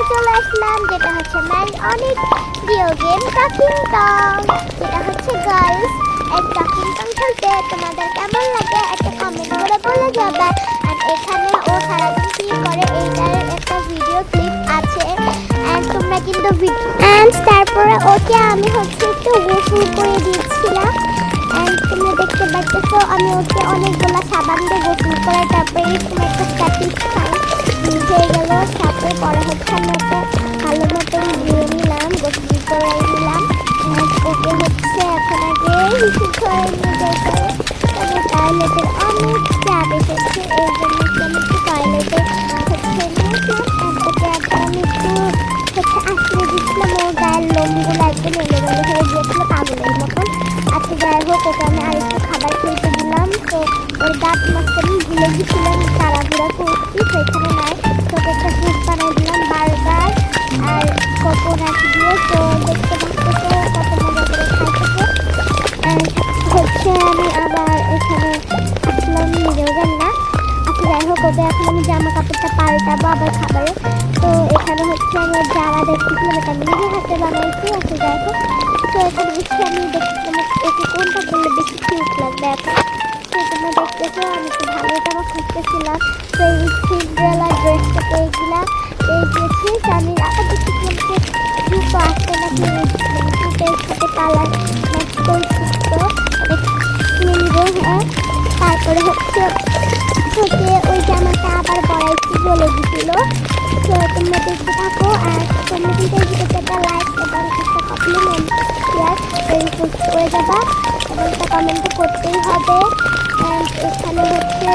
চলে আসলাম, যেটা হচ্ছে ম্যান অনেক প্রিয় গেম টকিং টং, যেটা হচ্ছে গার্লস এন্ড টকিং টং খেলতে তোমাদের কেমন লাগে একটা কমেন্ট করে বলে যাবে। আর এখানে ও সারাদিন কি করে এইটার একটা ভিডিও ক্লিপ আছে, এন্ড তোমরা কিন্তু এন্ড তারপরে ওকে আমি হচ্ছে একটু গোসল করে দিচ্ছিলাম। এন্ড তোমরা দেখতে পাচ্ছ আমি ওকে অনেকগুলো সাবান দিয়ে গোসল করে তারপরে এরকম একটা স্যাটিসফাই হয়ে গেল। তারপরে পরে হচ্ছে আমি ওকে ভালো মতন ধুয়ে নিলাম, গোসল করে নিলাম। ওকে হচ্ছে এখন আগে হিসেব করে নিয়ে যেতে তবে টয়লেটের অনেক চাপ এসেছে, এই জন্য আমি একটু টয়লেটে হচ্ছে নিয়েছিলাম। ওকে এখন আমি একটু হচ্ছে আশ্রয় দিচ্ছিলাম, ওর গায়ের লোমগুলো একদম এলোমেলো হয়ে গিয়েছিল পাগলের মতন। আচ্ছা যাই হোক, ওকে আমি আরেকটু খাবার খেতে দিলাম। তো ওর দাঁত মাছটা আমি ভুলে গেছিলাম, তাড়াহুড়া করছি সেখানে নাই। তোকে একটা জুস বানাই দিলাম বার্গার আর কোকোনাট দিয়ে। তো দেখতে পাচ্ছি কত মজা করে খাইতেছে। হচ্ছে আমি আবার এখানে আসলাম নিজেও জানি না। আচ্ছা যাই হোক, ওদের এখন আমি জামা কাপড়টা পাল্টাবো আবার খাবারে। তো এখানে হচ্ছে আমি যারা দেখতেছিলাম এটা আমি নিজের হাতে বানাইছি। আচ্ছা যাই হোক, তো এখানে হচ্ছে আমি দেখছিলাম ওকে কোনটা করলে বেশি কিউট লাগবে এখন। তো তোমরা দেখতেছো আমি তো ভালো জামা খুঁজতেছিলাম, তো এই সিন্ড্রেলা ড্রেসটা পেয়ে গেলাম, পেয়ে গিয়েছি। তো আমি আবার দেখতেছিলাম যে জুতো আসতে নাকি জুতের সাথে কালার ম্যাচ করছিল, কিনবো। হ্যাঁ, তারপরে হচ্ছে ওকে ওই জামাটা আবার বড়াইছি বলে দিছিল। তো তোমরা দেখতে থাকো, আর তোমরা কিন্তু এই ভিডিওটা লাইক এবং একটা কমপ্লিমেন্ট শেয়ার রিপোস্ট করে যাবা এবং একটা কমেন্ট করতেই হবে। অ্যান্ড এখানে হচ্ছে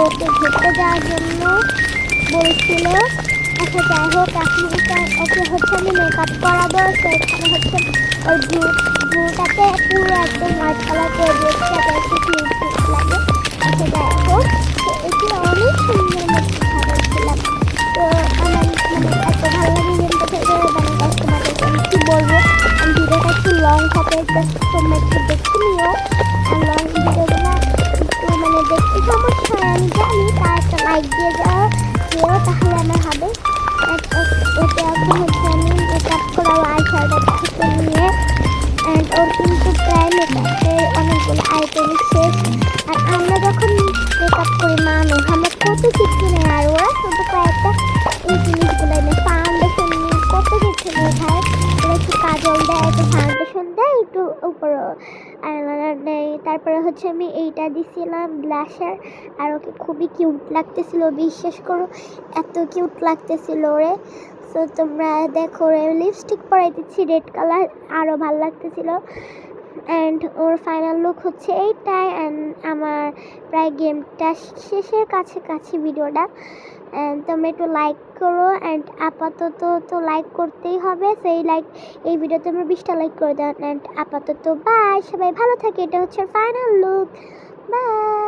ওকে ঘুরতে যাওয়ার জন্য বলছিল। আচ্ছা যাই হোক, এখন ওকে হচ্ছে আমি মেকআপ করাবো। তো এখানে হচ্ছে ওই ব্লুটাকে পুরো একদম হোয়াইট কালার করে দিয়েছি যাতে একটু কিউট লাগে। আচ্ছা যাই হোক, তো এটি অনেক সুন্দর মতো সাজাচ্ছিলাম। তো আমার মানে এত ভালো লাগে গেমটা থেকে, মানে তোমাদেরকে আমি কী বলবো, ভিডিওটা একটু লং হবে, জাস্ট তোমরা একটু দেখে নিও। আর লং ভিডিওগুলো একটু মানে দেখতে সমস্যা হয় আমি জানি, তার একটা লাইক দিয়ে দিও তাহলে আমার হবে। ওকে এখন হচ্ছে আমি মেকআপ করাবো আই শ্যাডো থেকে নিয়ে। অ্যান্ড ওর কিন্তু প্রায় মেকআপের অনেকগুলো আইটেম শেষ। আর আমরা যখন মেকআপ করি মানুষ আমরা কত কিছু নেই, আর ওরা শুধু কয়েকটা এই জিনিসগুলো নেই, ফাউন্ডেশন নিয়ে কত কিছু নিয়ে খায়। ওরা একটু কাজল দেয়, একটু ফাউন্ডেশন দেয়, একটু উপর আইলাইনার দেয়। তারপরে হচ্ছে আমি এইটা দিছিলাম ব্লাশার, আর ওকে খুবই কিউট লাগতেছিল, বিশ্বাস করো এত কিউট লাগতেছিল ওরে। তো তোমরা দেখো, ওরে লিপস্টিক পরাই দিচ্ছি রেড কালার, আরও ভালো লাগতেছিল। অ্যান্ড ওর ফাইনাল লুক হচ্ছে এইটাই। অ্যান্ড আমার প্রায় গেমটা শেষের কাছাকাছি ভিডিওটা। অ্যান্ড তোমরা একটু লাইক করো, অ্যান্ড আপাতত তো লাইক করতেই হবে, সেই লাইক এই ভিডিওতে আমরা 20টা লাইক করে দাও। অ্যান্ড আপাতত বাই, সবাই ভালো থাকে। এটা হচ্ছে ফাইনাল লুক, বাই।